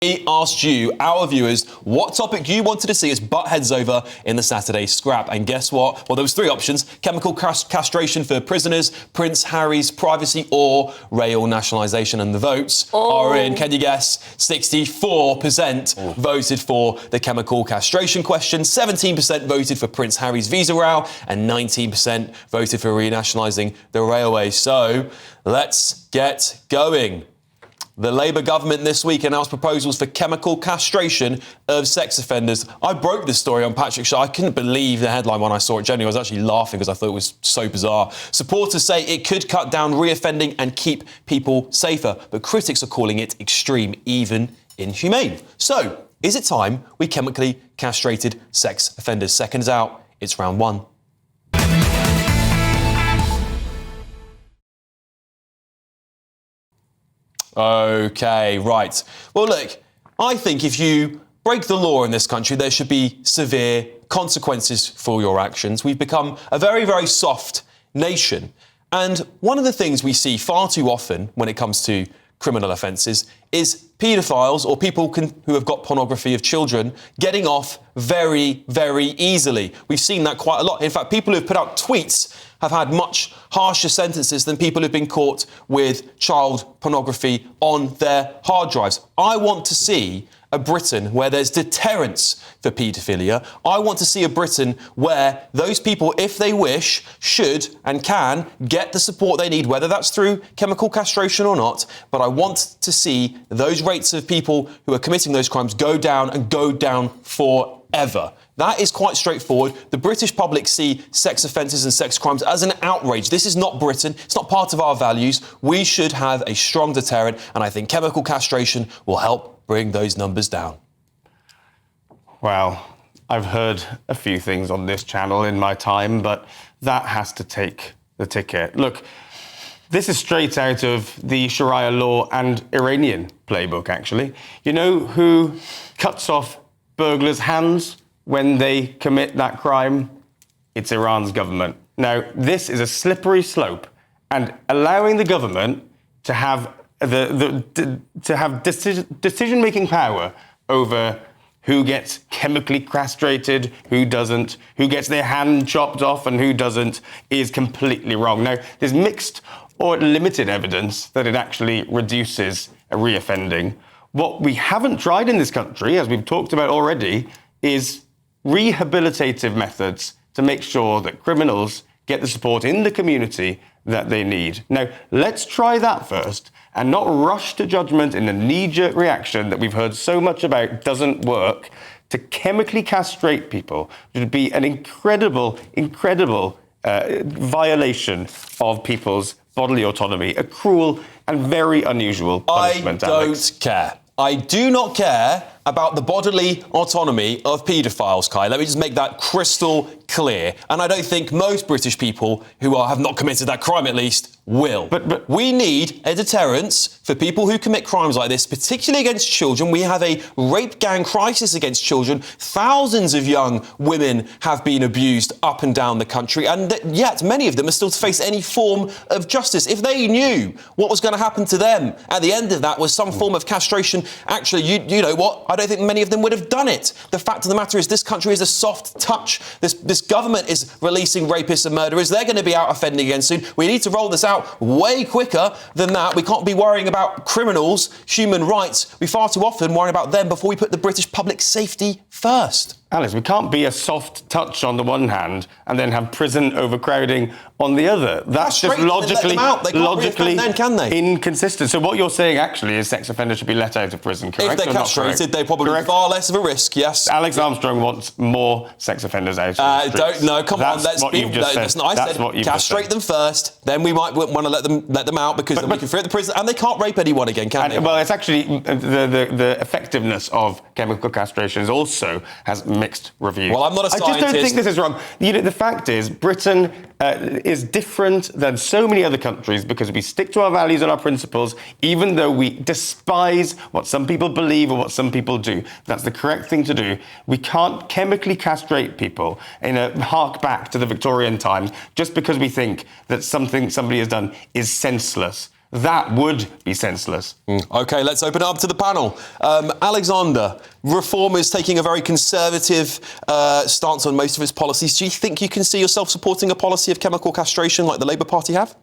We asked you, our viewers, what topic you wanted to see us butt heads over in the Saturday scrap. And guess what? Well, there was 3 options. Chemical castration for prisoners, Prince Harry's privacy, or rail nationalisation. And the votes are in, can you guess? 64% voted for the chemical castration question, 17% voted for Prince Harry's visa row, and 19% voted for renationalising the railway. So let's get going. The Labour government this week announced proposals for chemical castration of sex offenders. I broke this story on Patrick's show. I couldn't believe the headline when I saw it. Genuinely, I was actually laughing because I thought it was so bizarre. Supporters say it could cut down reoffending and keep people safer, but critics are calling it extreme, even inhumane. So, is it time we chemically castrated sex offenders? Seconds out, it's round 1. OK, right. Well, look, I think if you break the law in this country, there should be severe consequences for your actions. We've become a very, very soft nation. And one of the things we see far too often when it comes to criminal offences is paedophiles, or people who have got pornography of children, getting off very, very easily. We've seen that quite a lot. In fact, people who've put out tweets have had much harsher sentences than people who've been caught with child pornography on their hard drives. I want to see a Britain where there's deterrence for paedophilia. I want to see a Britain where those people, if they wish, should and can get the support they need, whether that's through chemical castration or not. But I want to see those rates of people who are committing those crimes go down and go down forever. That is quite straightforward. The British public see sex offences and sex crimes as an outrage. This is not Britain. It's not part of our values. We should have a strong deterrent, and I think chemical castration will help bring those numbers down. Well, I've heard a few things on this channel in my time, but that has to take the ticket. Look, this is straight out of the Sharia law and Iranian playbook, actually. You know who cuts off burglars' hands when they commit that crime? It's Iran's government. Now, this is a slippery slope, and allowing the government to have decision-making power over who gets chemically castrated, who doesn't, who gets their hand chopped off and who doesn't, is completely wrong. Now, there's mixed or limited evidence that it actually reduces a reoffending. What we haven't tried in this country, as we've talked about already, is rehabilitative methods to make sure that criminals get the support in the community that they need. Now, let's try that first and not rush to judgment in a knee-jerk reaction that we've heard so much about doesn't work. To chemically castrate people would be an incredible violation of people's bodily autonomy, a cruel and very unusual punishment. I don't care. I do not care about the bodily autonomy of paedophiles, Kai. Let me just make that crystal clear. And I don't think most British people who have not committed that crime, at least, will. But we need a deterrence for people who commit crimes like this, particularly against children. We have a rape gang crisis against children. Thousands of young women have been abused up and down the country, and yet many of them are still to face any form of justice. If they knew what was going to happen to them at the end of that was some form of castration, actually, you know what? I don't think many of them would have done it. The fact of the matter is this country is a soft touch. This government is releasing rapists and murderers. They're going to be out offending again soon. We need to roll this out way quicker than that. We can't be worrying about criminals, human rights. We far too often worry about them before we put the British public safety first. Alex, we can't be a soft touch on the one hand and then have prison overcrowding on the other. That's just logically then, can they? Inconsistent. So what you're saying actually is sex offenders should be let out of prison, correct? If they're castrated, they're probably far less of a risk, yes. Alex Armstrong wants more sex offenders out of the streets. Don't know. Come on, let's be... That's what you've just said. Castrate them first, then we might want to let them out because then we can free up the prison, and they can't rape anyone again, can they? Well, it's actually the effectiveness of chemical castration also has mixed reviews. Well, I'm not a scientist. I just don't think this is wrong. You know, the fact is, Britain is different than so many other countries because we stick to our values and our principles, even though we despise what some people believe or what some people do. That's the correct thing to do. We can't chemically castrate people in a hark back to the Victorian times just because we think that something somebody has done is senseless. that would be senseless. OK, let's open it up to the panel. Alexander, Reform is taking a very conservative stance on most of its policies. Do you think you can see yourself supporting a policy of chemical castration like the Labour Party have?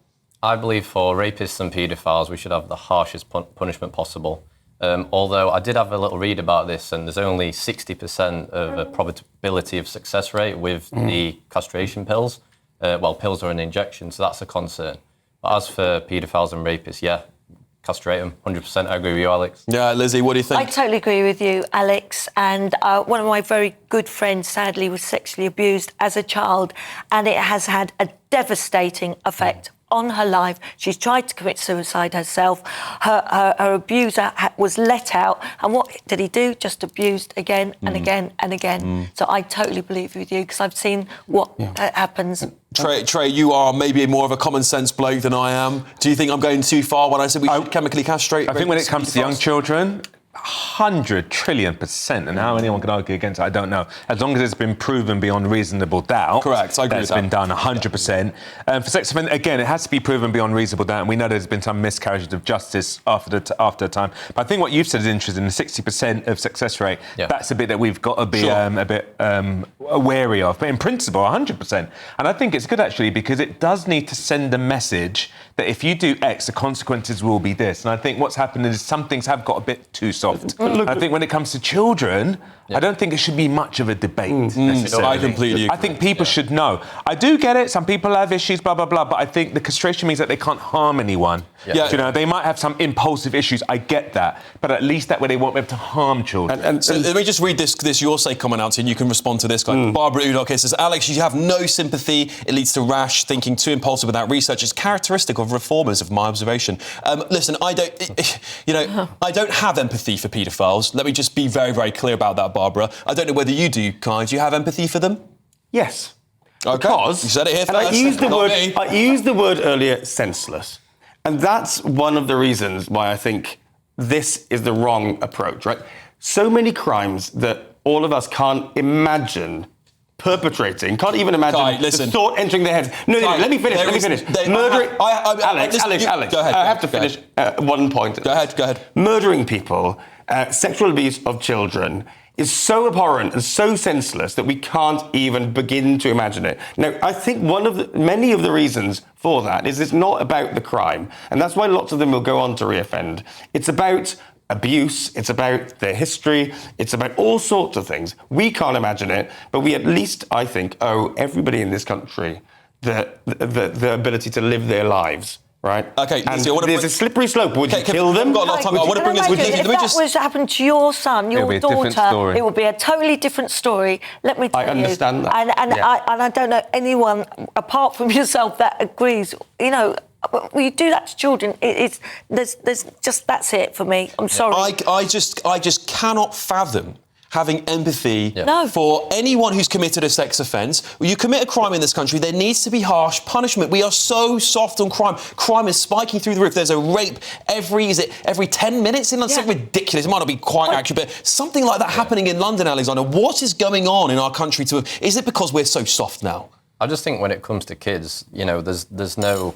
I believe for rapists and paedophiles, we should have the harshest punishment possible. Although I did have a little read about this, and there's only 60% of a probability of success rate with the castration pills. Pills are an injection, so that's a concern. But as for paedophiles and rapists, yeah, castrate them, 100%. I agree with you, Alex. Yeah, Lizzie, what do you think? I totally agree with you, Alex. And one of my very good friends, sadly, was sexually abused as a child, and it has had a devastating effect on her life. She's tried to commit suicide herself. Her abuser was let out. And what did he do? Just abused again and again and again. So I totally believe with you, because I've seen what happens. Trey, you are maybe more of a common sense bloke than I am. Do you think I'm going too far when I said we should chemically castrate? I think when it comes to young children, 100 trillion%, and how anyone can argue against it, I don't know. As long as it's been proven beyond reasonable doubt. Correct, I agree with that. It's been done 100%. For sex offenders, again, it has to be proven beyond reasonable doubt, and we know there's been some miscarriages of justice after a time. But I think what you've said is interesting, the 60% of success rate, that's a bit that we've got to be a bit wary of. But in principle, 100%. And I think it's good, actually, because it does need to send a message that if you do X, the consequences will be this. And I think what's happened is some things have got a bit too soft. I think when it comes to children, I don't think it should be much of a debate necessarily. I completely agree. I think people should know. I do get it. Some people have issues, blah, blah, blah. But I think the castration means that they can't harm anyone. Yeah. You know, they might have some impulsive issues. I get that. But at least that way they won't be able to harm children. And so let me just read this your say comment out to you, and you can respond to this guy. Barbara Udok here says, Alex, you have no sympathy. It leads to rash thinking, too impulsive without research. It's characteristic of reformers, of my observation. Listen, I don't have empathy for paedophiles. Let me just be very, very clear about that, Barbara. I don't know whether you do, Kai. Do you have empathy for them? Yes. Okay. Because you said it here first. I used the word earlier, senseless. And that's one of the reasons why I think this is the wrong approach, right? So many crimes that all of us can't imagine perpetrating, can't even imagine Kai, listen. the thought entering their heads. No, let me finish. Murdering... Alex, go ahead. I have to finish 1 point. Go ahead. Murdering people, sexual abuse of children is so abhorrent and so senseless that we can't even begin to imagine it. Now, I think many of the reasons for that is it's not about the crime, and that's why lots of them will go on to reoffend. It's about abuse, it's about their history, it's about all sorts of things. We can't imagine it, but we at least, I think, owe everybody in this country the ability to live their lives. Right. Okay. And there's a slippery slope. Would you kill them? I've got a lot of time. I want to bring this. If that was to happen to your son, your daughter, it would be a totally different story. Let me tell you. I understand that. And I don't know anyone apart from yourself that agrees. You know, when you do that to children, there's just that's it for me. I'm sorry. I just cannot fathom having empathy No. for anyone who's committed a sex offence. When you commit a crime in this country, there needs to be harsh punishment. We are so soft on crime. Crime is spiking through the roof. There's a rape every 10 minutes? That's ridiculous. It might not be quite accurate, but something like that happening in London, Alexander. What is going on in our country? Is it because we're so soft now? I just think when it comes to kids, you know, there's no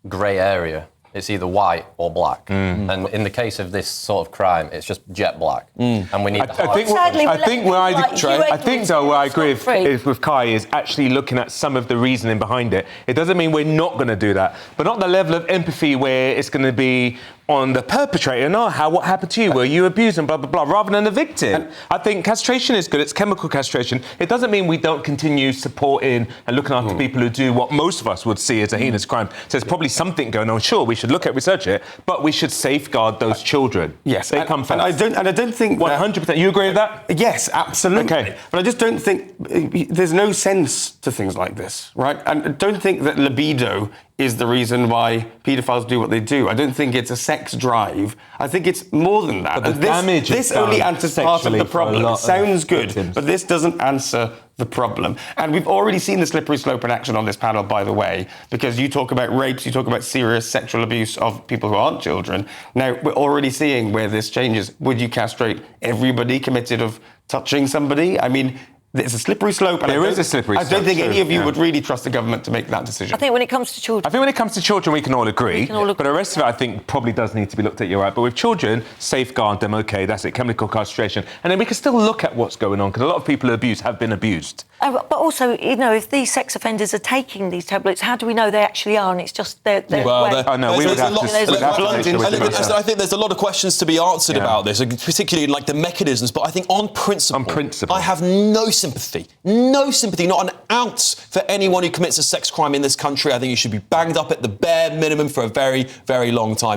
grey area. It's either white or black. And in the case of this sort of crime, it's just jet black. And we need I think where I agree with Kai is actually looking at some of the reasoning behind it. It doesn't mean we're not going to do that, but not the level of empathy where it's going to be on the perpetrator. No, what happened to you? Were you abused and blah, blah, blah, rather than the victim? I think castration is good. It's chemical castration. It doesn't mean we don't continue supporting and looking after people who do what most of us would see as a heinous crime. So there's probably something going on. Sure, we should look at research it, but we should safeguard those children. Yes, they come first. And I don't think 100%. You agree with that? Yes, absolutely. Okay, but I just don't think there's no sense to things like this, right? And I don't think that libido is the reason why paedophiles do what they do. I don't think it's a sex drive. I think it's more than that. But the damage this only answers part of the problem. It sounds good, but this doesn't answer the problem. And we've already seen the slippery slope in action on this panel, by the way, because you talk about rapes, you talk about serious sexual abuse of people who aren't children. Now, we're already seeing where this changes. Would you castrate everybody committed of touching somebody? I mean, It's a slippery slope. And There is a slippery I slope, don't think any of you yeah. would really trust the government to make that decision. I think when it comes to children, I think when it comes to children, we can all agree. But the rest of it, I think, probably does need to be looked at. You're right. But with children, safeguard them. OK, that's it. Chemical castration, and then we can still look at what's going on because a lot of people abused have been abused. but also, you know, if these sex offenders are taking these tablets, how do we know they actually are? And it's just their Well, Oh, no, we would have to make sure we do that. I think there's a lot of questions to be answered about this, particularly in, like, the mechanisms. But I think on principle, I have no sympathy, not an ounce for anyone who commits a sex crime in this country. I think you should be banged up at the bare minimum for a very, very long time.